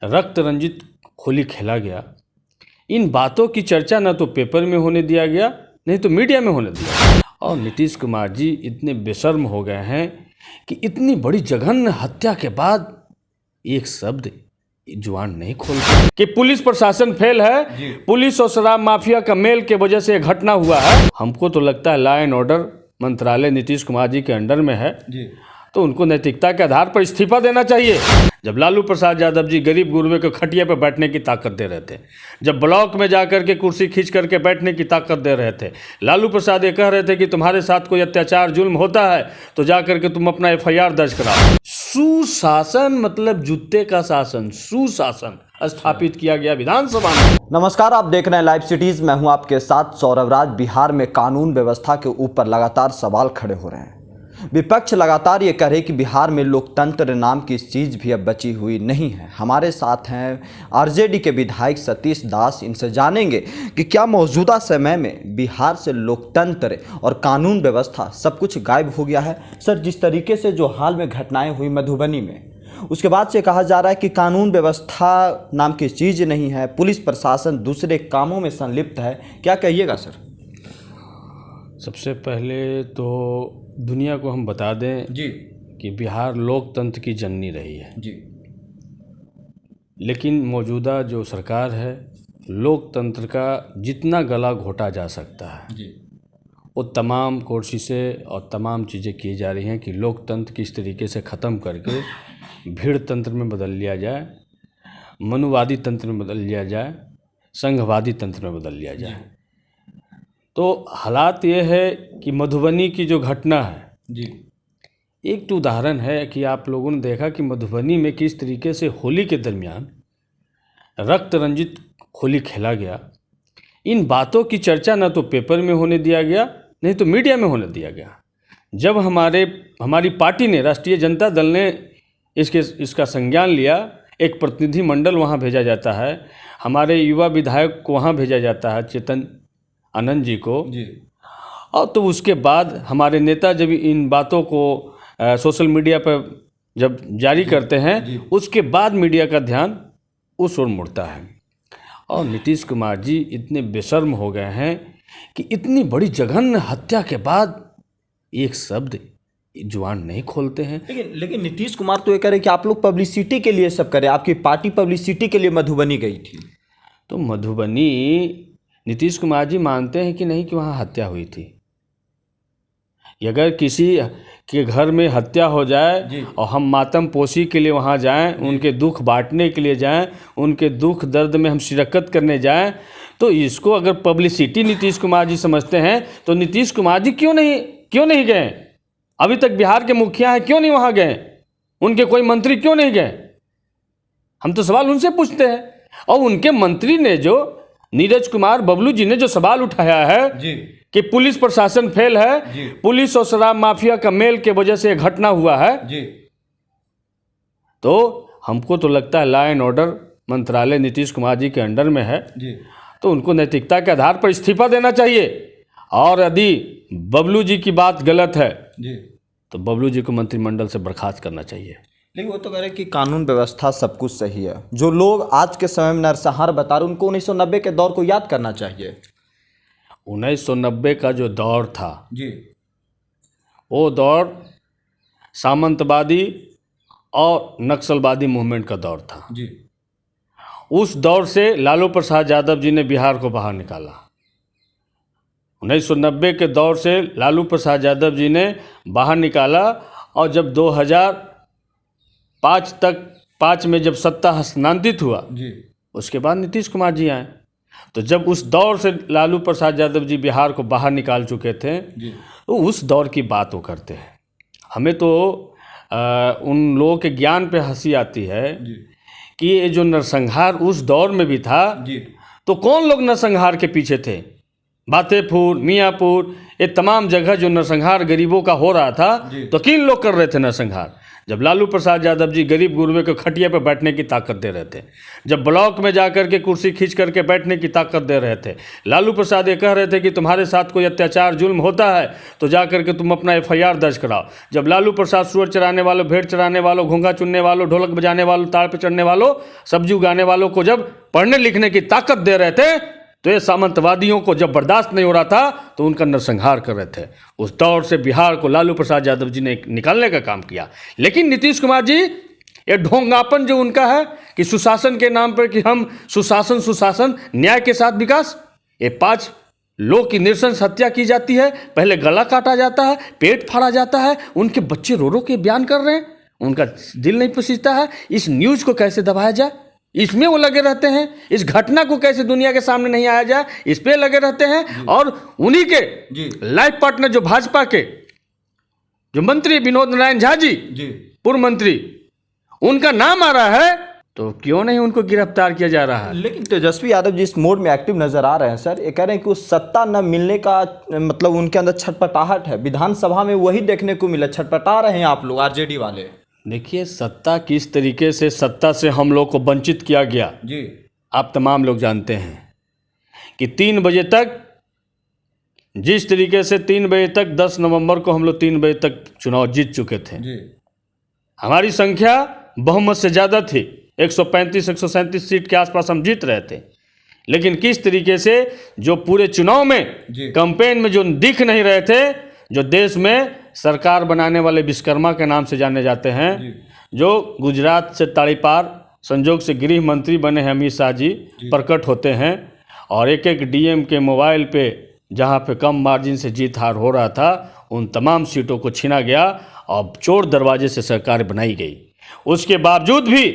रक्त रंजित होली खेला गया। इन बातों की चर्चा न तो पेपर में होने दिया गया, नहीं तो मीडिया में होने दिया। और नीतीश कुमार जी इतने बेशर्म हो गए हैं कि इतनी बड़ी जघन्य हत्या के बाद एक शब्द जुबान नहीं खोलते कि पुलिस प्रशासन फेल है, पुलिस और शराब माफिया का मेल के वजह से यह घटना हुआ है। हमको तो लगता है लॉ एंड ऑर्डर मंत्रालय नीतीश कुमार जी के अंडर में है, तो उनको नैतिकता के आधार पर इस्तीफा देना चाहिए। जब लालू प्रसाद यादव जी गरीब गुरबे को खटिया पर बैठने की ताकत दे रहे थे, जब ब्लॉक में जाकर के कुर्सी खींच करके बैठने की ताकत दे रहे थे, लालू प्रसाद ये कह रहे थे कि तुम्हारे साथ कोई अत्याचार जुल्म होता है तो जाकर के तुम अपना FIR दर्ज कराओ। सुशासन मतलब जूते का शासन, सुशासन स्थापित किया गया विधानसभा में। नमस्कार, आप देख रहे हैं लाइव सिटीज। मैं हूं आपके साथ सौरभ राज। बिहार में कानून व्यवस्था के ऊपर लगातार सवाल खड़े हो रहे हैं। विपक्ष लगातार ये कह रहे कि बिहार में लोकतंत्र नाम की चीज़ भी अब बची हुई नहीं है। हमारे साथ हैं RJD के विधायक सतीश दास। इनसे जानेंगे कि क्या मौजूदा समय में बिहार से लोकतंत्र और कानून व्यवस्था सब कुछ गायब हो गया है। सर, जिस तरीके से जो हाल में घटनाएं हुई मधुबनी में, उसके बाद से कहा जा रहा है कि कानून व्यवस्था नाम की चीज़ नहीं है, पुलिस प्रशासन दूसरे कामों में संलिप्त है, क्या कहिएगा सर? सबसे पहले तो दुनिया को हम बता दें जी कि बिहार लोकतंत्र की जननी रही है जी, लेकिन मौजूदा जो सरकार है लोकतंत्र का जितना गला घोटा जा सकता है जी वो तमाम कोशिशें और तमाम चीज़ें की जा रही हैं कि लोकतंत्र किस तरीके से ख़त्म करके भीड़ तंत्र में बदल लिया जाए, मनुवादी तंत्र में बदल लिया जाए, संघवादी तंत्र में बदल लिया जाए। तो हालात ये है कि मधुबनी की जो घटना है जी, एक तो उदाहरण है कि आप लोगों ने देखा कि मधुबनी में किस तरीके से होली के दरमियान रक्त रंजित होली खेला गया। इन बातों की चर्चा न तो पेपर में होने दिया गया, नहीं तो मीडिया में होने दिया गया। जब हमारी पार्टी ने, राष्ट्रीय जनता दल ने इसका संज्ञान लिया, एक प्रतिनिधि मंडल वहाँ भेजा जाता है, हमारे युवा विधायक को वहाँ भेजा जाता है, चेतन आनंद जी को जी, और तो उसके बाद हमारे नेता जब इन बातों को सोशल मीडिया पर जब जारी करते हैं, उसके बाद मीडिया का ध्यान उस ओर मुड़ता है। और नीतीश कुमार जी इतने बेशर्म हो गए हैं कि इतनी बड़ी जघन्य हत्या के बाद एक शब्द जुबान नहीं खोलते हैं। लेकिन नीतीश कुमार तो ये कह रहे कि आप लोग पब्लिसिटी के लिए सब करें, आपकी पार्टी पब्लिसिटी के लिए मधुबनी गई थी। तो मधुबनी नीतीश कुमार जी मानते हैं कि नहीं कि वहाँ हत्या हुई थी? अगर किसी के घर में हत्या हो जाए और हम मातम पोशी के लिए वहाँ जाएं, उनके दुख बांटने के लिए जाएं, उनके दुख दर्द में हम शिरकत करने जाएं, तो इसको अगर पब्लिसिटी नीतीश कुमार जी समझते हैं तो नीतीश कुमार जी क्यों नहीं गए? अभी तक बिहार के मुखिया हैं, क्यों नहीं वहाँ गए? उनके कोई मंत्री क्यों नहीं गए? हम तो सवाल उनसे पूछते हैं। और उनके मंत्री ने, जो नीरज कुमार बबलू जी ने जो सवाल उठाया है कि पुलिस प्रशासन फेल है, पुलिस और शराब माफिया का मेल के वजह से यह घटना हुआ है, तो हमको तो लगता है लॉ एंड ऑर्डर मंत्रालय नीतीश कुमार जी के अंडर में है, तो उनको नैतिकता के आधार पर इस्तीफा देना चाहिए। और यदि बबलू जी की बात गलत है तो बबलू जी को मंत्रिमंडल से बर्खास्त करना चाहिए। लेकिन वो तो कह रहे कि कानून व्यवस्था सब कुछ सही है। जो लोग आज के समय में नरसंहार बता रहे, उनको 1990 के दौर को याद करना चाहिए। 1990 का जो दौर था वो दौर सामंतवादी और नक्सलवादी मूवमेंट का दौर था। उस दौर से लालू प्रसाद यादव जी ने बिहार को बाहर निकाला। 1990 के दौर से लालू प्रसाद यादव जी ने बाहर निकाला। और जब 2005 में जब सत्ता हस्तांतरित हुआ, उसके बाद नीतीश कुमार जी आए। तो जब उस दौर से लालू प्रसाद यादव जी बिहार को बाहर निकाल चुके थे, तो उस दौर की बात वो करते हैं। हमें तो उन लोगों के ज्ञान पे हंसी आती है कि ये जो नरसंहार उस दौर में भी था, तो कौन लोग नरसंहार के पीछे थे? बातेपुर, मियाँपुर, ये तमाम जगह जो नरसंहार गरीबों का हो रहा था, तो किन लोग कर रहे थे नरसंहार? जब लालू प्रसाद यादव जी गरीब गुरबे को खटिया पर बैठने की ताकत दे रहे थे, जब ब्लॉक में जा कर के कुर्सी खींच करके बैठने की ताकत दे रहे थे, लालू प्रसाद ये कह रहे थे कि तुम्हारे साथ कोई अत्याचार जुल्म होता है तो जा कर के तुम अपना FIR दर्ज कराओ। जब लालू प्रसाद सुअर चराने वालों, भेड़ चराने वालों, घोंघा चुनने वालों, ढोलक बजाने वालों, ताड़ पर चढ़ने वालों, सब्जी उगाने वालों को जब पढ़ने लिखने की ताकत दे रहे थे, तो ये सामंतवादियों को जब बर्दाश्त नहीं हो रहा था तो उनका नरसंहार कर रहे थे। उस दौर से बिहार को लालू प्रसाद यादव जी ने निकालने का काम किया। लेकिन नीतीश कुमार जी, ये ढोंगापन जो उनका है कि सुशासन के नाम पर कि हम सुशासन, न्याय के साथ विकास, ये 5 लोग की नृशंस हत्या की जाती है, पहले गला काटा जाता है, पेट फाड़ा जाता है, उनके बच्चे रो रो के बयान कर रहे हैं, उनका दिल नहीं पसीजता है। इस न्यूज़ को कैसे दबाया जाए, इसमें वो लगे रहते हैं। इस घटना को कैसे दुनिया के सामने नहीं आया जाए, इस पे लगे रहते हैं। और उन्हीं के लाइफ पार्टनर जो भाजपा के जो मंत्री विनोद नारायण झा जी, पूर्व मंत्री, उनका नाम आ रहा है, तो क्यों नहीं उनको गिरफ्तार किया जा रहा है। लेकिन तेजस्वी यादव जी इस मोड में एक्टिव नजर आ रहे हैं सर। ये कह रहे हैं कि उस सत्ता न मिलने का मतलब उनके अंदर छटपटाहट है। विधानसभा में वही देखने को मिला, छटपटा रहे हैं आप लोग RJD वाले। देखिए, सत्ता किस तरीके से, सत्ता से हम लोग को वंचित किया गया जी, आप तमाम लोग जानते हैं कि 3 बजे तक, जिस तरीके से 3 बजे तक 10 नवंबर को हम लोग 3 बजे तक चुनाव जीत चुके थे जी। हमारी संख्या बहुमत से ज़्यादा थी, 135-137 सीट के आसपास हम जीत रहे थे। लेकिन किस तरीके से जो पूरे चुनाव में, कैंपेन में जो दिख नहीं रहे थे, जो देश में सरकार बनाने वाले विश्वकर्मा के नाम से जाने जाते हैं, जो गुजरात से ताड़ीपार संजोग से गृह मंत्री बने हैं अमित शाह जी, प्रकट होते हैं। और एक एक DM के मोबाइल पे जहाँ पे कम मार्जिन से जीत हार हो रहा था, उन तमाम सीटों को छीना गया और चोर दरवाजे से सरकार बनाई गई। उसके बावजूद भी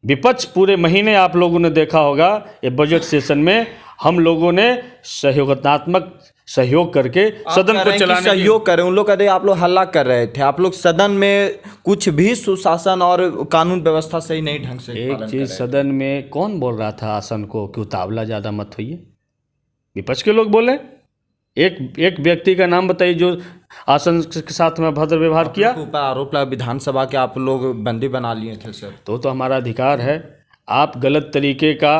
विपक्ष पूरे महीने, आप लोगों ने देखा होगा, ये बजट सेशन में हम लोगों ने सहयोगात्मक सहयोग करके सदन को चलाने सहयोग करें। उन लोग कह रहे आप लोग हल्ला कर रहे थे, आप लोग सदन में कुछ भी सुशासन और कानून व्यवस्था सही नहीं ढंग से एक चीज, सदन में कौन बोल रहा था आसन को कि उतावला ज़्यादा मत होइए? विपक्ष के लोग बोले। एक व्यक्ति का नाम बताइए जो आसन के साथ में भद्र व्यवहार किया। ऊपर आरोप लगा विधानसभा के आप लोग बंदी बना लिए थे सर। तो हमारा अधिकार है। आप गलत तरीके का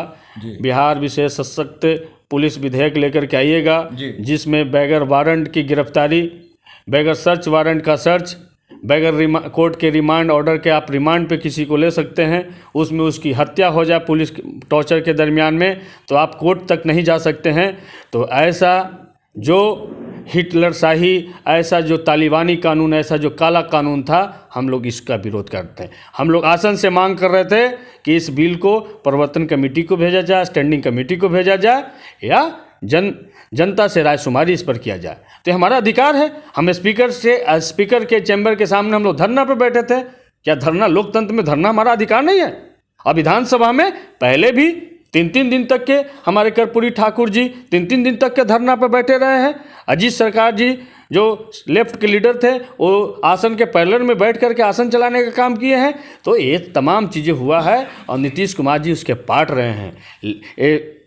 बिहार विशेष सशक्त पुलिस विधेयक लेकर के आइएगा, जिसमें बगैर वारंट की गिरफ्तारी, बगैर सर्च वारंट का सर्च, बगैर कोर्ट के रिमांड ऑर्डर के आप रिमांड पे किसी को ले सकते हैं, उसमें उसकी हत्या हो जाए पुलिस टॉर्चर के दरमियान में, तो आप कोर्ट तक नहीं जा सकते हैं। तो ऐसा जो हिटलर शाही, ऐसा जो तालिबानी कानून, ऐसा जो काला कानून था, हम लोग इसका विरोध करते हैं। हम लोग आसन से मांग कर रहे थे कि इस बिल को प्रवर्तन कमेटी को भेजा जाए, स्टैंडिंग कमेटी को भेजा जाए, या जनता से रायशुमारी इस पर किया जाए। तो हमारा अधिकार है। हम स्पीकर के चैम्बर के सामने हम लोग धरना पर बैठे थे। क्या धरना, लोकतंत्र में धरना हमारा अधिकार नहीं है? और विधानसभा में पहले भी 3-3 दिन तक के हमारे कर्पूरी ठाकुर जी 3-3 दिन तक के धरना पर बैठे रहे हैं। अजीत सरकार जी जो लेफ्ट के लीडर थे, वो आसन के पैरेलल में बैठ करके आसन चलाने का काम किए हैं। तो ये तमाम चीज़ें हुआ है और नीतीश कुमार जी उसके पार्ट रहे हैं।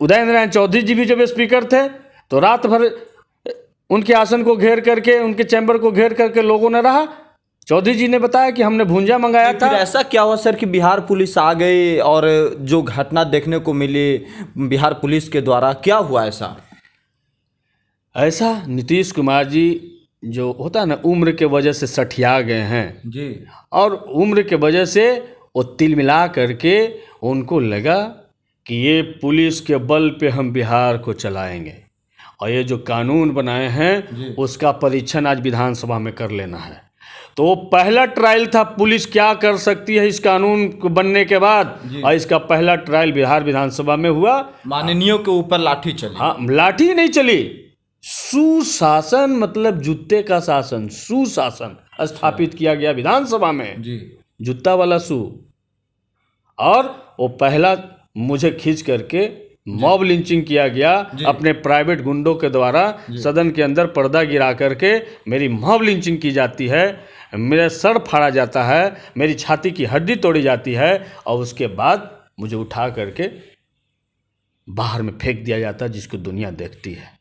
उदय नारायण चौधरी जी भी जब स्पीकर थे तो रात भर उनके आसन को घेर करके, उनके चैम्बर को घेर करके लोगों ने रहा। चौधरी जी ने बताया कि हमने भुंजा मंगाया था। फिर ऐसा क्या हुआ सर कि बिहार पुलिस आ गई और जो घटना देखने को मिली बिहार पुलिस के द्वारा, क्या हुआ ऐसा नीतीश कुमार जी जो होता है ना, उम्र के वजह से सठिया गए हैं जी, और उम्र के वजह से वो तिल मिला करके उनको लगा कि ये पुलिस के बल पे हम बिहार को चलाएंगे और ये जो कानून बनाए हैं उसका परीक्षण आज विधानसभा में कर लेना है। तो पहला ट्रायल था पुलिस क्या कर सकती है इस कानून को बनने के बाद, और इसका पहला ट्रायल बिहार विधानसभा में हुआ। माननीयों के ऊपर लाठी चली। हाँ, लाठी नहीं चली, सुशासन, मतलब जूते का शासन, सुशासन स्थापित किया गया विधानसभा में जी, जूता वाला सु। और वो पहला मुझे खींच करके मॉब लिंचिंग किया गया अपने प्राइवेट गुंडों के द्वारा। सदन के अंदर पर्दा गिरा करके मेरी मॉब लिंचिंग की जाती है, मेरा सर फाड़ा जाता है, मेरी छाती की हड्डी तोड़ी जाती है, और उसके बाद मुझे उठा करके बाहर में फेंक दिया जाता है, जिसको दुनिया देखती है।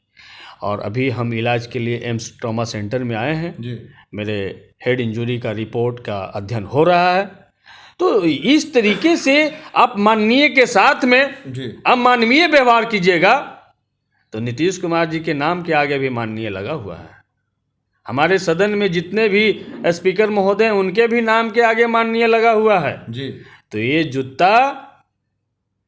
और अभी हम इलाज के लिए एम्स ट्रॉमा सेंटर में आए हैं। जी मेरे हेड इंजरी का रिपोर्ट का अध्ययन हो रहा है। तो इस तरीके से आप माननीय के साथ में जी अमानवीय व्यवहार कीजिएगा तो नीतीश कुमार जी के नाम के आगे भी माननीय लगा हुआ है। हमारे सदन में जितने भी स्पीकर महोदय हैं उनके भी नाम के आगे माननीय लगा हुआ है। जी तो ये जूता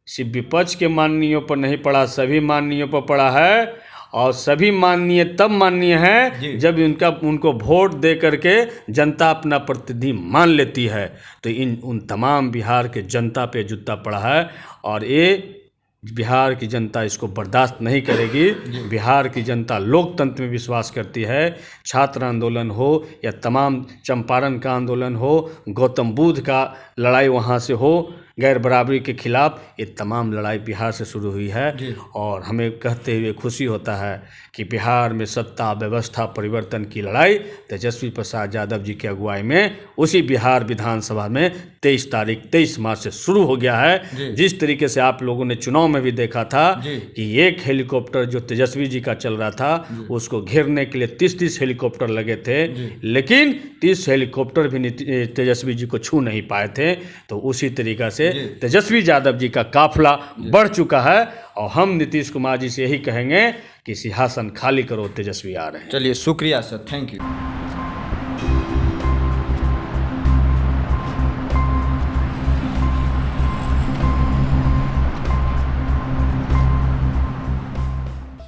सिर्फ विपक्ष के माननीयों पर नहीं पड़ा, सभी माननीयों पर पड़ा है। और सभी माननीय तब माननीय हैं जब उनको वोट दे करके जनता अपना प्रतिनिधि मान लेती है। तो उन तमाम बिहार के जनता पे जूता पड़ा है और ये बिहार की जनता इसको बर्दाश्त नहीं करेगी। बिहार की जनता लोकतंत्र में विश्वास करती है। छात्र आंदोलन हो या तमाम चंपारण का आंदोलन हो, गौतम बुद्ध का लड़ाई वहाँ से हो, गैर बराबरी के खिलाफ, ये तमाम लड़ाई बिहार से शुरू हुई है। और हमें कहते हुए खुशी होता है कि बिहार में सत्ता व्यवस्था परिवर्तन की लड़ाई तेजस्वी प्रसाद यादव जी की अगुवाई में उसी बिहार विधानसभा में 23 मार्च से शुरू हो गया है। जिस तरीके से आप लोगों ने चुनाव में भी देखा था कि एक हेलीकॉप्टर जो तेजस्वी जी का चल रहा था उसको घेरने के लिए 30 हेलीकॉप्टर लगे थे, लेकिन 30 हेलीकॉप्टर भी तेजस्वी जी को छू नहीं पाए थे। तो उसी तरीका से तेजस्वी यादव जी का काफिला बढ़ चुका है और हम नीतीश कुमार जी से यही कहेंगे कि सिंहासन खाली करो, तेजस्वी आ रहे हैं। चलिए शुक्रिया सर, थैंक यू।